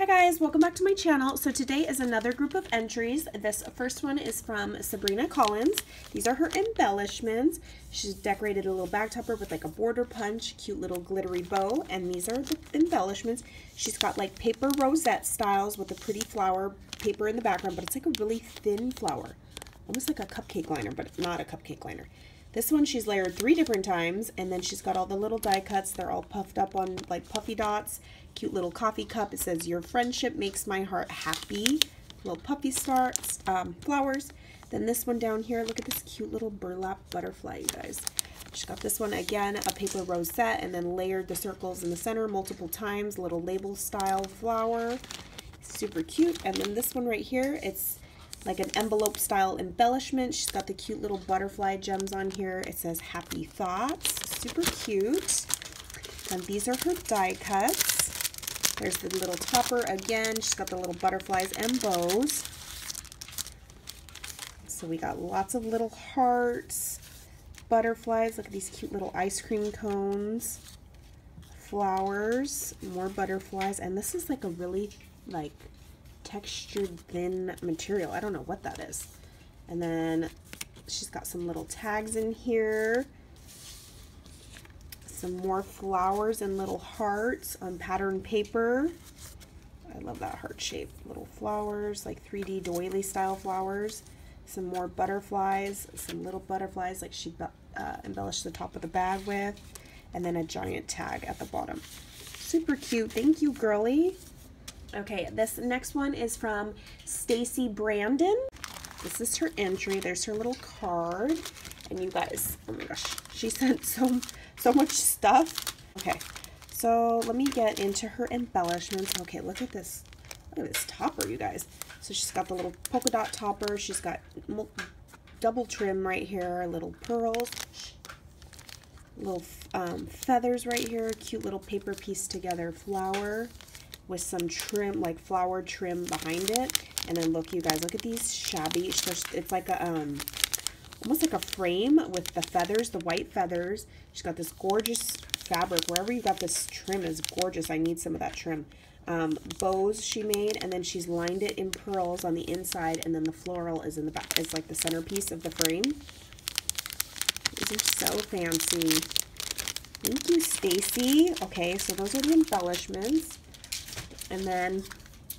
Hi guys, welcome back to my channel. So today is another group of entries. This first one is from Sabrina Collins. These are her embellishments. She's decorated a little bag topper with like a border punch, cute little glittery bow, and these are the embellishments. She's got like paper rosette styles with a pretty flower paper in the background, but it's like a really thin flower, almost like a cupcake liner, but not a cupcake liner. This one she's layered 3 different times, and then she's got all the little die cuts. They're all puffed up on like puffy dots. Cute little coffee cup. It says, "Your friendship makes my heart happy." Little puffy stars, flowers. Then this one down here, look at this cute little burlap butterfly, you guys. She's got this one again, a paper rosette, and then layered the circles in the center multiple times. Little label style flower. Super cute. And then this one right here, it's like an envelope style embellishment. She's got the cute little butterfly gems on here. It says "Happy Thoughts." Super cute. And these are her die cuts. There's the little topper again. She's got the little butterflies and bows. So we got lots of little hearts, butterflies. Look at these cute little ice cream cones, flowers, more butterflies. And this is like a really like textured thin material. I don't know what that is. And then she's got some little tags in here. Some more flowers and little hearts on pattern paper. I love that heart shape. Little flowers, like 3D doily style flowers. Some more butterflies, some little butterflies like she embellished the top of the bag with. And then a giant tag at the bottom. Super cute. Thank you, girly. Okay, this next one is from Stacy Brandon. This is her entry. There's her little card. And you guys, oh my gosh, she sent so much stuff. Okay, so let me get into her embellishments. Okay, look at this topper, you guys. So she's got the little polka dot topper. She's got double trim right here, little pearls, little feathers right here, cute little paper piece together flower with some trim, like flower trim behind it. And then look, you guys, look at these shabby. It's like a almost like a frame with the feathers, the white feathers. She's got this gorgeous fabric. Wherever you got this trim is gorgeous. I need some of that trim. Bows she made, and then she's lined it in pearls on the inside, and then the floral is in the back. It's like the centerpiece of the frame. These are so fancy. Thank you, Stacy. Okay, so those are the embellishments. And then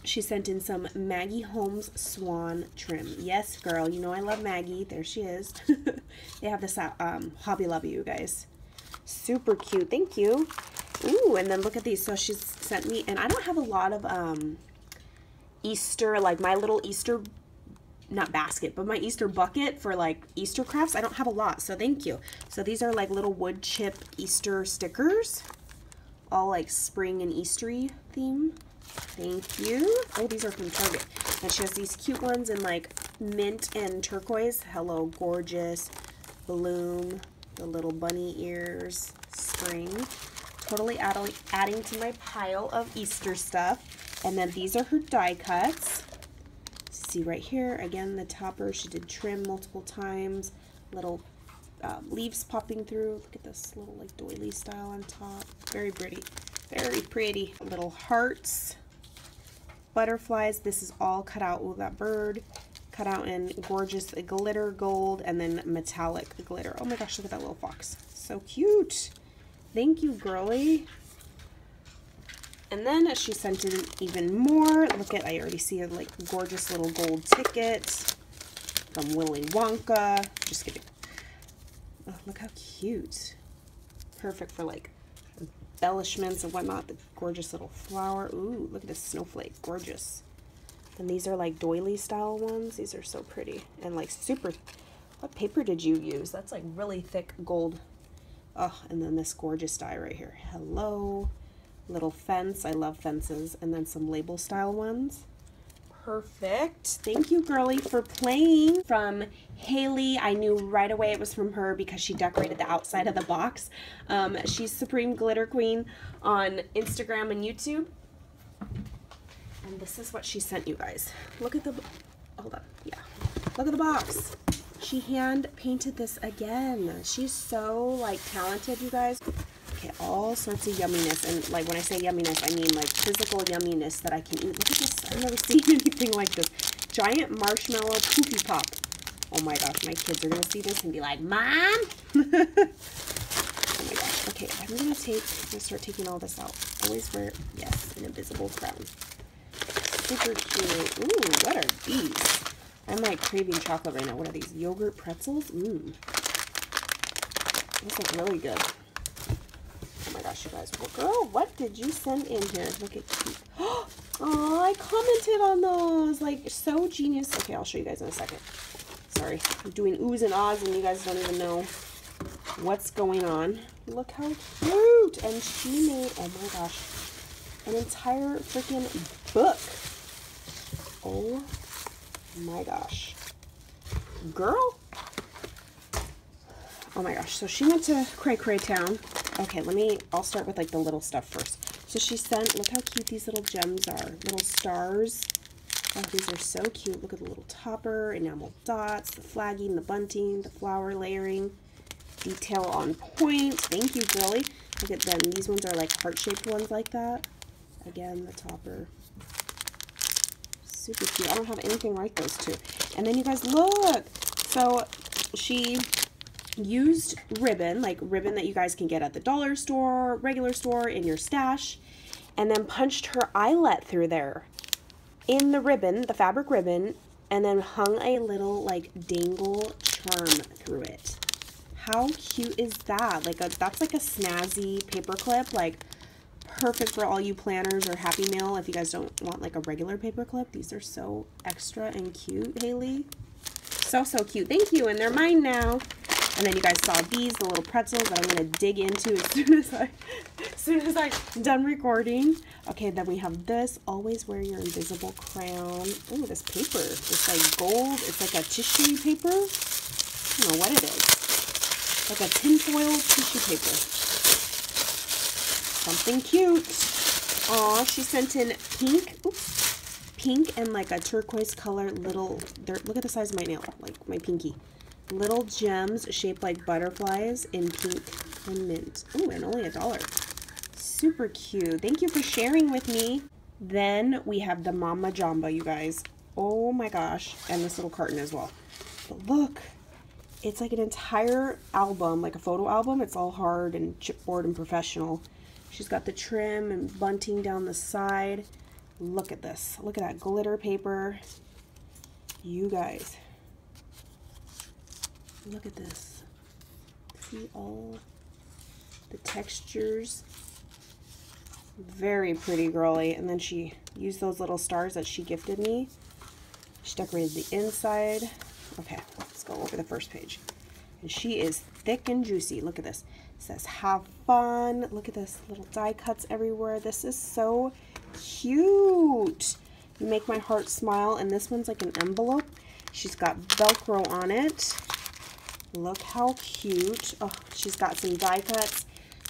she sent in some Maggie Holmes swan trim. Yes, girl, you know I love Maggie. There she is. They have this at Hobby Lobby, you guys. Super cute. Thank you. Ooh, and then look at these. So she's sent me, and I don't have a lot of Easter, like my little Easter, not basket, but my Easter bucket for like Easter crafts. I don't have a lot, so thank you. So these are like little wood chip Easter stickers, all like spring and Eastery theme. Thank you. Oh, these are from Target. And she has these cute ones in like mint and turquoise. Hello, gorgeous. Bloom. The little bunny ears. Spring. Totally adding to my pile of Easter stuff. And then these are her die cuts. See right here, again, the topper. She did trim multiple times. Little leaves popping through. Look at this little like doily style on top. Very pretty. Very pretty. Little hearts. Butterflies. This is all cut out with that bird. Cut out in gorgeous glitter gold and then metallic glitter. Oh my gosh, look at that little fox. So cute. Thank you, girly. And then she sent in even more. Look at, I already see a like gorgeous little gold ticket from Willy Wonka. Just kidding. Oh, look how cute. Perfect for like embellishments and whatnot. The gorgeous little flower. Ooh, look at this snowflake. Gorgeous. And these are like doily style ones. These are so pretty. And like super, what paper did you use? That's like really thick gold. Oh, and then this gorgeous die right here. Hello. Little fence. I love fences. And then some label style ones. Perfect. Thank you, girly, for playing. From Haley, I knew right away it was from her because she decorated the outside of the box. She's Supreme Glitter Queen on Instagram and YouTube. And this is what she sent you guys. Look at the, hold on, yeah. Look at the box. She hand painted this again. She's so like talented, you guys. Okay, all sorts of yumminess. And like when I say yumminess, I mean like physical yumminess that I can eat. Look at this. I've never seen anything like this. Giant marshmallow poofy pop. Oh my gosh, my kids are going to see this and be like, Mom? Oh my gosh. Okay, I'm going to start taking all this out. Always wear, yes, an invisible crown. Super cute. Ooh, what are these? I'm like craving chocolate right now. What are these? Yogurt pretzels? Mmm. These look really good. Oh my gosh, you guys. Well, girl, what did you send in here? Look at cute. Oh, I commented on those. Like, so genius. Okay, I'll show you guys in a second. Sorry. I'm doing oohs and ahs and you guys don't even know what's going on. Look how cute. And she made, oh my gosh, an entire freaking book. Oh my gosh. Girl. Oh my gosh. So she went to Cray Cray Town. Okay, I'll start with like the little stuff first. So she sent, look how cute these little gems are. Little stars. Oh, these are so cute. Look at the little topper, enamel dots, the flagging, the bunting, the flower layering. Detail on point. Thank you, girly. Look at them. These ones are like heart-shaped ones like that. Again, the topper. Super cute. I don't have anything like those two. And then you guys look. So she used ribbon, like ribbon that you guys can get at the dollar store, regular store, in your stash, and then punched her eyelet through there in the ribbon, the fabric ribbon, and then hung a little like dangle charm through it. How cute is that? Like that's like a snazzy paper clip, like perfect for all you planners or Happy Mail if you guys don't want like a regular paper clip. These are so extra and cute, Haley. So cute. Thank you. And they're mine now. And then you guys saw these, the little pretzels that I'm going to dig into as soon as I'm done recording. Okay, then we have this. Always wear your invisible crown. Oh, this paper. It's like gold. It's like a tissue paper. I don't know what it is. Like a tinfoil tissue paper. Something cute. Aw, she sent in pink. Oops. Pink and like a turquoise color little, look at the size of my nail, like my pinky. Little gems shaped like butterflies in pink and mint. Oh, and only $1. Super cute. Thank you for sharing with me. Then we have the Mama Jamba, you guys. Oh my gosh. And this little carton as well. But look, it's like an entire album, like a photo album. It's all hard and chipboard and professional. She's got the trim and bunting down the side. Look at this. Look at that glitter paper. You guys. Look at this. See all the textures. Very pretty, girly. And then she used those little stars that she gifted me. She decorated the inside. Okay, let's go over the first page. And she is thick and juicy. Look at this. It says, have fun. Look at this. Little die cuts everywhere. This is so cute. You make my heart smile. And this one's like an envelope. She's got Velcro on it. Look how cute. Oh, she's got some die cuts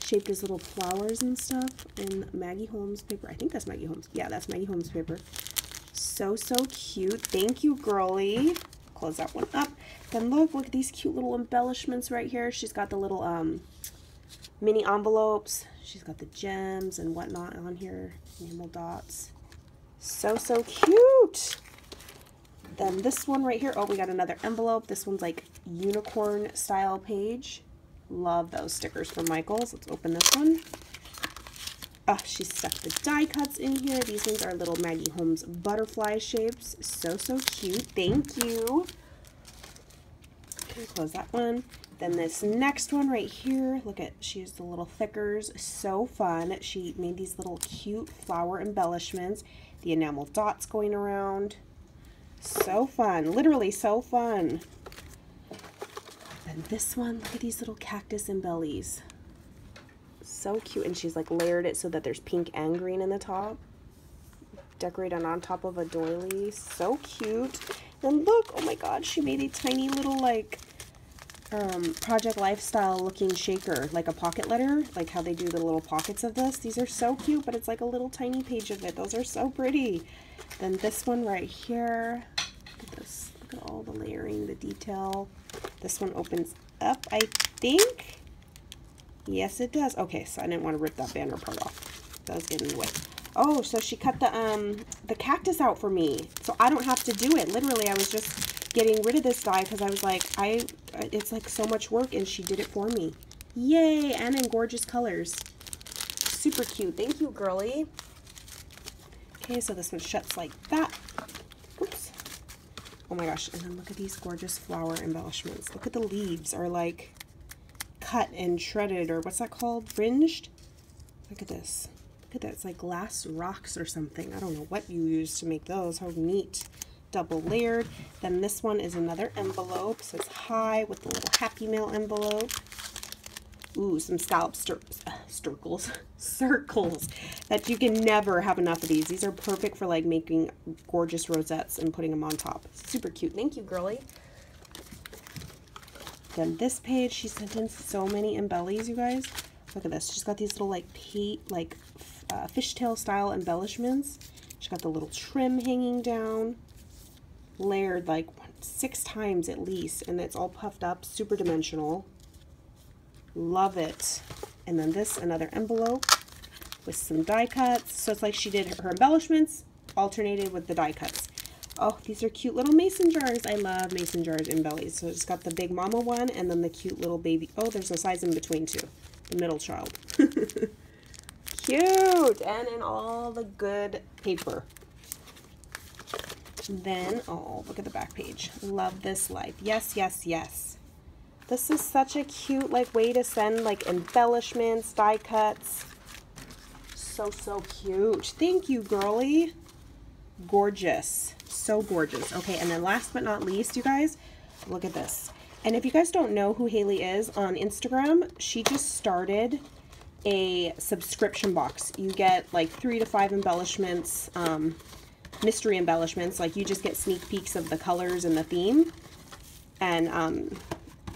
shaped as little flowers and stuff in Maggie Holmes paper. I think that's Maggie Holmes. Yeah, that's Maggie Holmes paper. So cute. Thank you, girly. Close that one up. Then look at these cute little embellishments right here. She's got the little mini envelopes. She's got the gems and whatnot on here. Enamel dots. So cute. Then this one right here. Oh, we got another envelope. This one's like unicorn style page. Love those stickers from Michaels. Let's open this one. Oh, she stuck the die cuts in here. These ones are little Maggie Holmes butterfly shapes. So cute. Thank you. Okay, close that one. Then this next one right here. Look at, she used the little thickers. So fun. She made these little cute flower embellishments. The enamel dots going around. So fun. Literally so fun. And this one, look at these little cactus embellies. So cute. And she's like layered it so that there's pink and green in the top. Decorated on top of a doily. So cute. And look, oh my god, she made a tiny little like Project Lifestyle looking shaker, like a pocket letter, like how they do the little pockets of this. These are so cute, but it's like a little tiny page of it. Those are so pretty. Then this one right here. Look at this. Look at all the layering, the detail. This one opens up, I think. Yes, it does. Okay, so I didn't want to rip that banner part off. That was getting in the way. Oh, so she cut the cactus out for me, so I don't have to do it. Literally, I was just getting rid of this die because I was like, it's like so much work, and she did it for me. Yay, and in gorgeous colors. Super cute. Thank you, girly. Okay, so this one shuts like that. Oops. Oh my gosh, and then look at these gorgeous flower embellishments. Look at the leaves are like cut and shredded, or what's that called? Fringed? Look at this. Look at that. It's like glass rocks or something. I don't know what you use to make those. How neat. Double layered. Then this one is another envelope. So it's high with the little Happy Mail envelope. Ooh, some scallop circles that you can never have enough of these. These are perfect for like making gorgeous rosettes and putting them on top. Super cute. Thank you, girly. Then this page, she sent in so many embellies, you guys. Look at this. She's got these little like fishtail style embellishments. She's got the little trim hanging down, layered like 6 times at least, and it's all puffed up, super dimensional. Love it. And then this, another envelope with some die cuts. So it's like she did her embellishments alternated with the die cuts. Oh, these are cute little mason jars. I love mason jars in bellies. So it's got the big mama one and then the cute little baby. Oh, there's a size in between too. The middle child. Cute. And in all the good paper. Then, oh, look at the back page. Love this life. Yes, yes, yes. This is such a cute like way to send like embellishments, die cuts. So, so cute. Thank you, girly. Gorgeous. So gorgeous. Okay, and then last but not least, you guys, look at this. And if you guys don't know who Haley is on Instagram, she just started a subscription box. You get like 3 to 5 embellishments, mystery embellishments. Like you just get sneak peeks of the colors and the theme.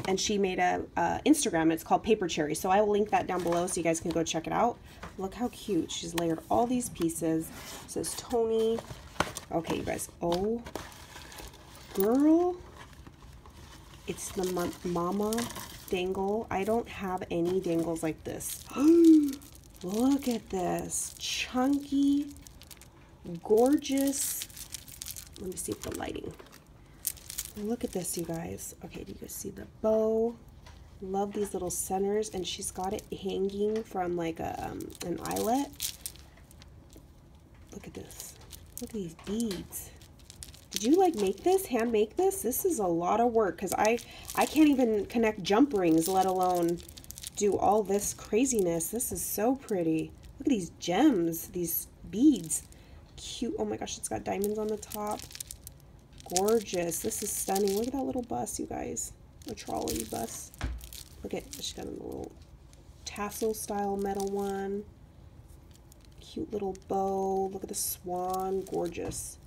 And she made a Instagram. It's called Paper Cherry. So I will link that down below so you guys can go check it out. Look how cute. She's layered all these pieces. It says Tony. Okay, you guys. Oh, girl. It's the mama dangle. I don't have any dangles like this. Look at this. Chunky, gorgeous. Let me see if the lighting. Look at this, you guys. Okay, do you guys see the bow? Love these little centers, and she's got it hanging from like an eyelet. Look at this. Look at these beads. Did you like make this, hand make this? This is a lot of work because I can't even connect jump rings, let alone do all this craziness. This is so pretty. Look at these gems, these beads. Cute. Oh my gosh, it's got diamonds on the top. Gorgeous. This is stunning. Look at that little bus, you guys. A trolley bus. Look at, she's got a little tassel style metal one. Cute little bow. Look at the swan. Gorgeous.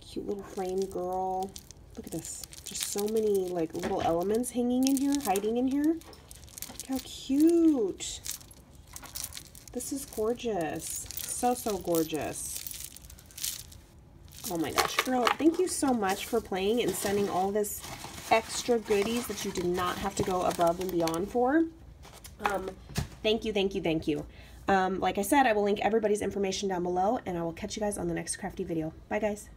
Cute little frame girl. Look at this. Just so many like little elements hanging in here, hiding in here. Look how cute. This is gorgeous. So, so gorgeous. Oh my gosh, girl, thank you so much for playing and sending all this extra goodies that you did not have to go above and beyond for. Thank you, thank you, thank you. Like I said, I will link everybody's information down below, and I will catch you guys on the next crafty video. Bye, guys.